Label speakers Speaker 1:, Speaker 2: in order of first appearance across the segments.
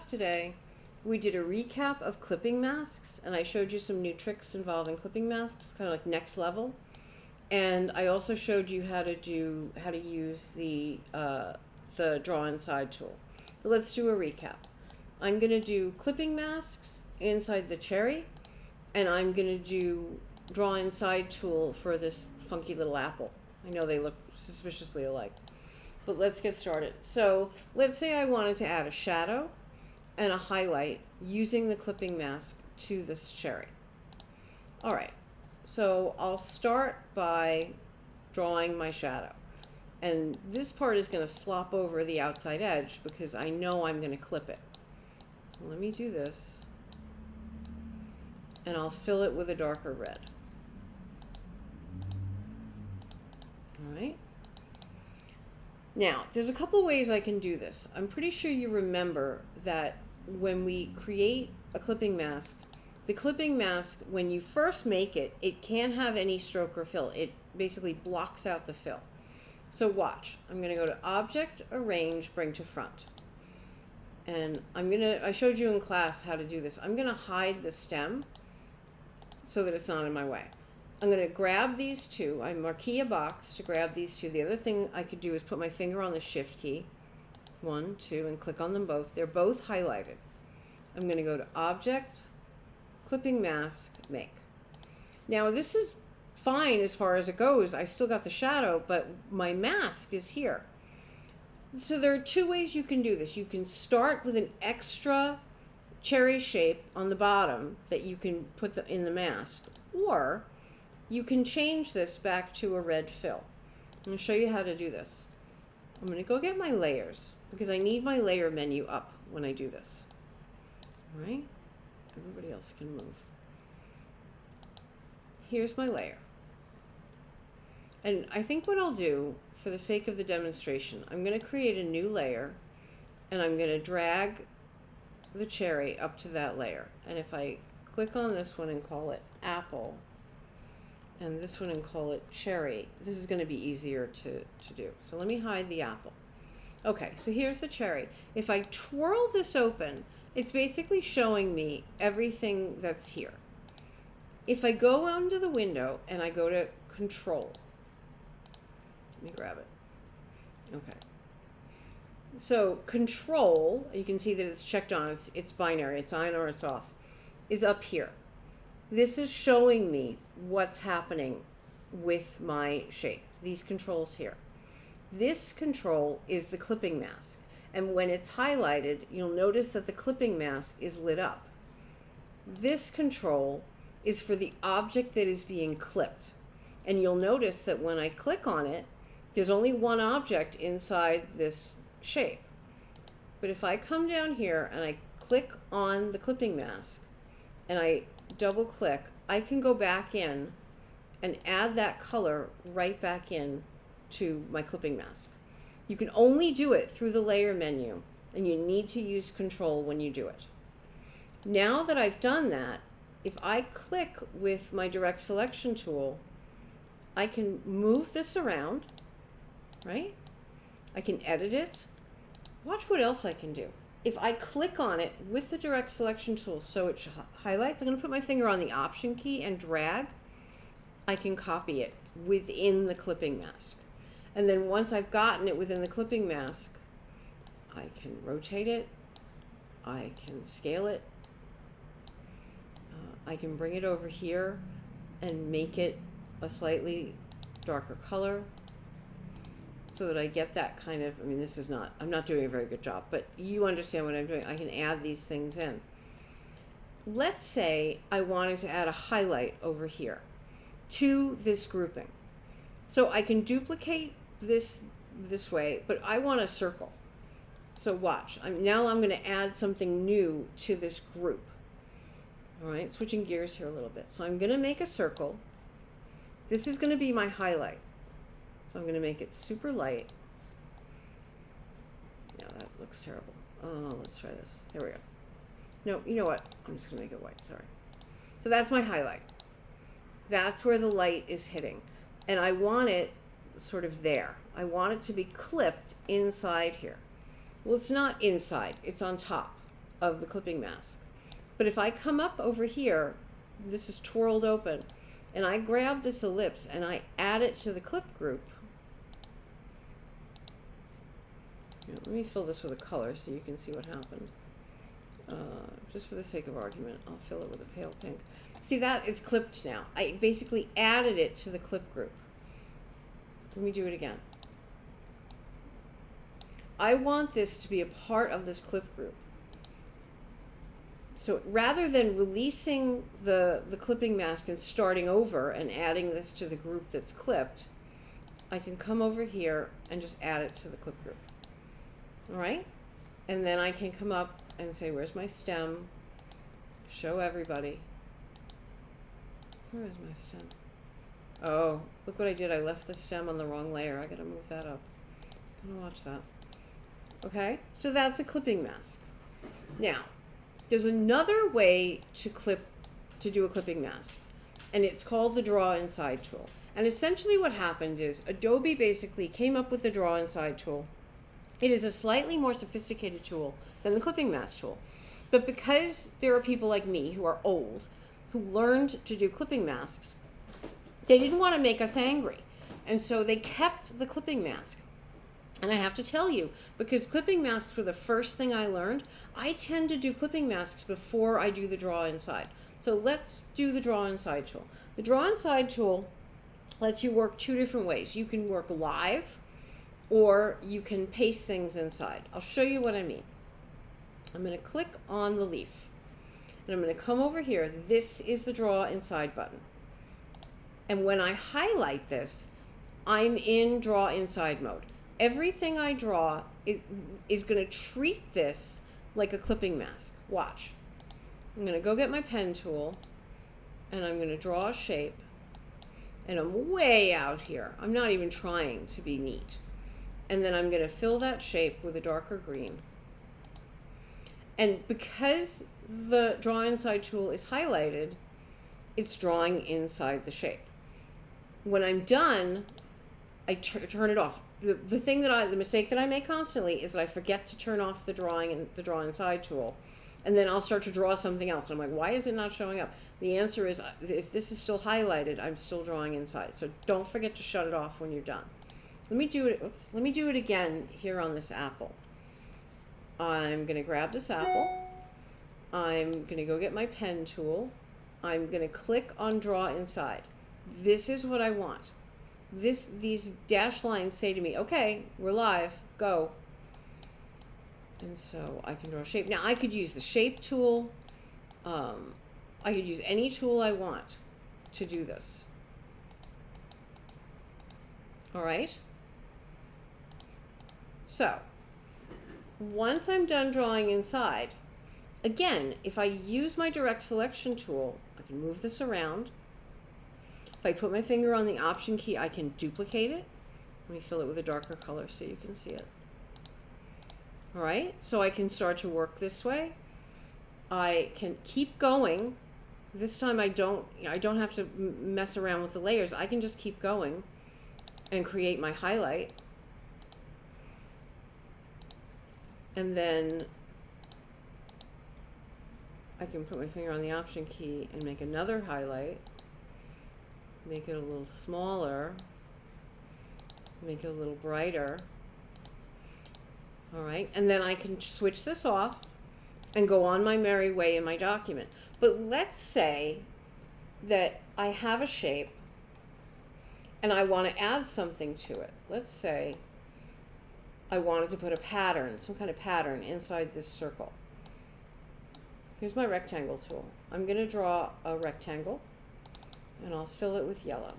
Speaker 1: class today, we did a recap of clipping masks, and I showed you some new tricks involving clipping masks, kind of like next level. And I also showed you how to use the Draw Inside tool. So let's do a recap. I'm going to do clipping masks inside the cherry, and I'm going to do Draw Inside tool for this funky little apple. I know they look suspiciously alike, but let's get started. So let's say I wanted to add a shadow and a highlight using the clipping mask to this cherry. All right, so I'll start by drawing my shadow. And this part is going to slop over the outside edge because I know I'm going to clip it. So let me do this. And I'll fill it with a darker red. All right. Now, there's a couple ways I can do this. I'm pretty sure you remember that when we create a clipping mask, the clipping mask, when you first make it, it can't have any stroke or fill. It basically blocks out the fill. So watch. I'm going to go to Object, Arrange, Bring to Front. And I showed you in class how to do this. I'm going to hide the stem so that it's not in my way. I'm going to grab these two. I marquee a box to grab these two. The other thing I could do is put my finger on the Shift key, 1, 2, and click on them both. They're both highlighted. I'm going to go to Object, Clipping Mask, Make. Now this is fine as far as it goes. I still got the shadow, but my mask is here. So there are two ways you can do this. You can start with an extra cherry shape on the bottom that you can put in the mask, or you can change this back to a red fill. I'm going to show you how to do this. I'm going to go get my layers because I need my layer menu up when I do this. All right? Everybody else can move. Here's my layer. And I think what I'll do, for the sake of the demonstration, I'm going to create a new layer, and I'm going to drag the cherry up to that layer. And if I click on this one and call it Apple, and this one and call it Cherry, this is going to be easier to do. So let me hide the apple. Okay, so here's the cherry. If I twirl this open, it's basically showing me everything that's here. If I go under the window and I go to Control, let me grab it. Okay. So Control, you can see that it's checked on, it's binary, it's on or it's off, is up here. This is showing me what's happening with my shape, these controls here. This control is the clipping mask. And when it's highlighted, you'll notice that the clipping mask is lit up. This control is for the object that is being clipped. And you'll notice that when I click on it, there's only one object inside this shape. But if I come down here and I click on the clipping mask and I double click, I can go back in and add that color right back in to my clipping mask. You can only do it through the layer menu, and you need to use Control when you do it. Now that I've done that, if I click with my direct selection tool, I can move this around, right? I can edit it. Watch what else I can do. If I click on it with the direct selection tool so it highlights, I'm going to put my finger on the Option key and drag. I can copy it within the clipping mask. And then once I've gotten it within the clipping mask, I can rotate it, I can scale it, I can bring it over here and make it a slightly darker color so that I get that kind of, I mean, this is not, I'm not doing a very good job, but you understand what I'm doing. I can add these things in. Let's say I wanted to add a highlight over here to this grouping. So I can duplicate this way, but I want a circle. So watch. Now I'm going to add something new to this group. All right, switching gears here a little bit. So I'm going to make a circle. This is going to be my highlight. So I'm going to make it super light. No, that looks terrible. Oh, let's try this. Here we go. No, you know what? I'm just going to make it white. Sorry. So that's my highlight. That's where the light is hitting. And I want it sort of there. I want it to be clipped inside here. Well, it's not inside, it's on top. of the clipping mask. But if I come up over here, this is twirled open, and I grab this ellipse and I add it to the clip group. Here, let me fill this with a color so you can see what happened. Just for the sake of argument, I'll fill it with a pale pink. See that? It's clipped now. I basically added it to the clip group. Let me do it again. I want this to be a part of this clip group. So rather than releasing the clipping mask and starting over and adding this to the group that's clipped, I can come over here and just add it to the clip group. All right? And then I can come up and say, where's my stem? Show everybody. Where is my stem? Oh, look what I did. I left the stem on the wrong layer. I gotta move that up. I'm gonna watch that. Okay, so that's a clipping mask. Now, there's another way to do a clipping mask, and it's called the Draw Inside tool. And essentially what happened is Adobe basically came up with the Draw Inside tool. It is a slightly more sophisticated tool than the clipping mask tool. But because there are people like me who are old, who learned to do clipping masks, they didn't want to make us angry. And so they kept the clipping mask. And I have to tell you, because clipping masks were the first thing I learned, I tend to do clipping masks before I do the Draw Inside. So let's do the Draw Inside tool. The Draw Inside tool lets you work two different ways. You can work live, or you can paste things inside. I'll show you what I mean. I'm going to click on the leaf, and I'm going to come over here. This is the Draw Inside button. And when I highlight this, I'm in Draw Inside mode. Everything I draw is going to treat this like a clipping mask. Watch. I'm going to go get my pen tool, and I'm going to draw a shape, and I'm way out here. I'm not even trying to be neat. And then I'm going to fill that shape with a darker green. And because the Draw Inside tool is highlighted, it's drawing inside the shape. When I'm done, I turn it off. The mistake that I make constantly is that I forget to turn off the Draw Inside tool, and then I'll start to draw something else. I'm like, why is it not showing up? The answer is, if this is still highlighted, I'm still drawing inside. So don't forget to shut it off when you're done. Let me do it. Oops. Let me do it again here on this apple. I'm going to grab this apple. I'm going to go get my pen tool. I'm going to click on Draw Inside. This is what I want. These dashed lines say to me, okay, we're live, go. And so I can draw a shape. Now I could use the shape tool. I could use any tool I want to do this. All right. So once I'm done drawing inside, again, if I use my direct selection tool, I can move this around. If I put my finger on the Option key, I can duplicate it. Let me fill it with a darker color so you can see it. All right, so I can start to work this way. I can keep going. This time I don't have to mess around with the layers. I can just keep going and create my highlight. And then I can put my finger on the Option key and make another highlight. Make it a little smaller, make it a little brighter. All right, and then I can switch this off and go on my merry way in my document. But let's say that I have a shape and I want to add something to it. Let's say I wanted to put a pattern, some kind of pattern inside this circle. Here's my rectangle tool. I'm going to draw a rectangle, and I'll fill it with yellow.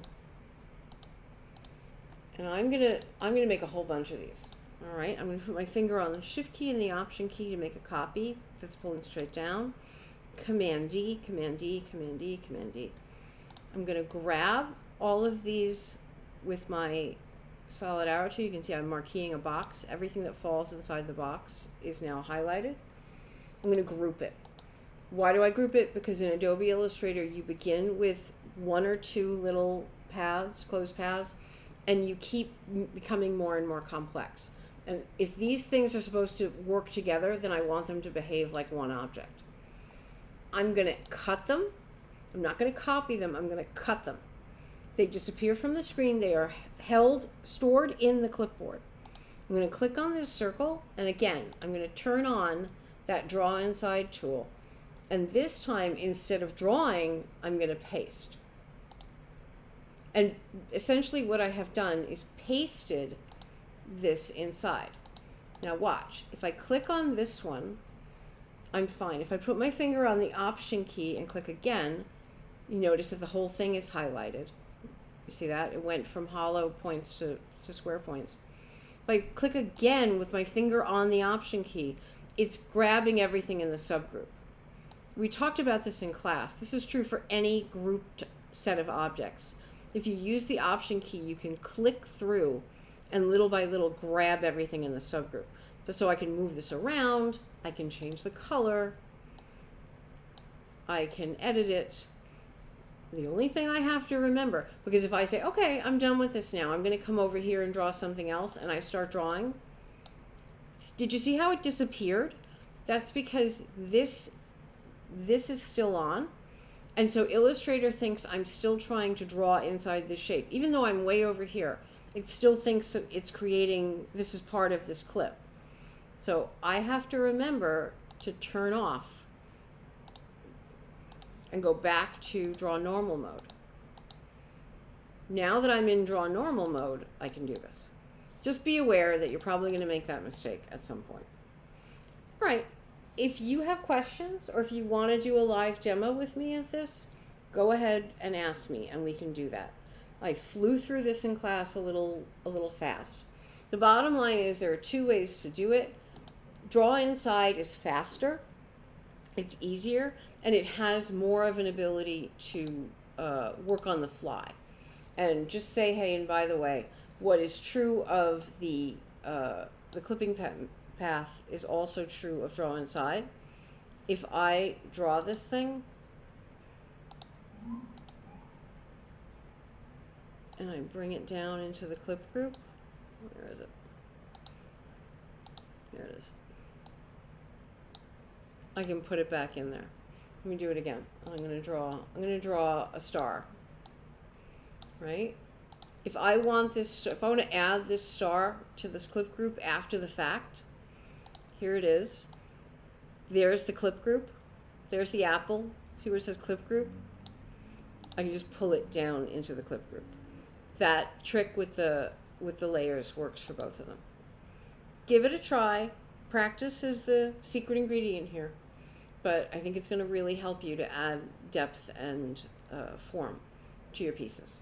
Speaker 1: And I'm gonna make a whole bunch of these. All right, I'm gonna put my finger on the Shift key and the Option key to make a copy that's pulling straight down. Command D, Command D, Command D, Command D. I'm gonna grab all of these with my solid arrow tool. You can see I'm marqueing a box. Everything that falls inside the box is now highlighted. I'm gonna group it. Why do I group it? Because in Adobe Illustrator, you begin with one or two little paths, closed paths, and you keep becoming more and more complex. And if these things are supposed to work together, then I want them to behave like one object. I'm going to cut them. I'm not going to copy them. I'm going to cut them. They disappear from the screen. They are stored in the clipboard. I'm going to click on this circle, and again, I'm going to turn on that Draw Inside tool. And this time, instead of drawing, I'm going to paste. And essentially what I have done is pasted this inside. Now watch. If I click on this one, I'm fine. If I put my finger on the Option key and click again, you notice that the whole thing is highlighted. You see that? It went from hollow points to square points. If I click again with my finger on the Option key, it's grabbing everything in the subgroup. We talked about this in class. This is true for any grouped set of objects. If you use the Option key, you can click through and little by little grab everything in the subgroup. But so I can move this around, I can change the color, I can edit it. The only thing I have to remember, because if I say, okay, I'm done with this now, I'm going to come over here and draw something else, and I start drawing, did you see how it disappeared? That's because this is still on. And so Illustrator thinks I'm still trying to draw inside this shape. Even though I'm way over here, it still thinks that it's creating, this is part of this clip. So I have to remember to turn off and go back to Draw Normal mode. Now that I'm in Draw Normal mode, I can do this. Just be aware that you're probably going to make that mistake at some point. All right. If you have questions or if you want to do a live demo with me of this, go ahead and ask me and we can do that. I flew through this in class a little fast. The bottom line is there are two ways to do it. Draw Inside is faster, it's easier, and it has more of an ability to work on the fly. And just say, hey, and by the way, what is true of the clipping path is also true of Draw Inside. If I draw this thing and I bring it down into the clip group, where is it? Here it is. I can put it back in there. Let me do it again. I'm going to draw a star. Right? If I want to add this star to this clip group after the fact, here it is. There's the clip group. There's the apple. See where it says clip group? I can just pull it down into the clip group. That trick with the layers works for both of them. Give it a try. Practice is the secret ingredient here. But I think it's going to really help you to add depth and form to your pieces.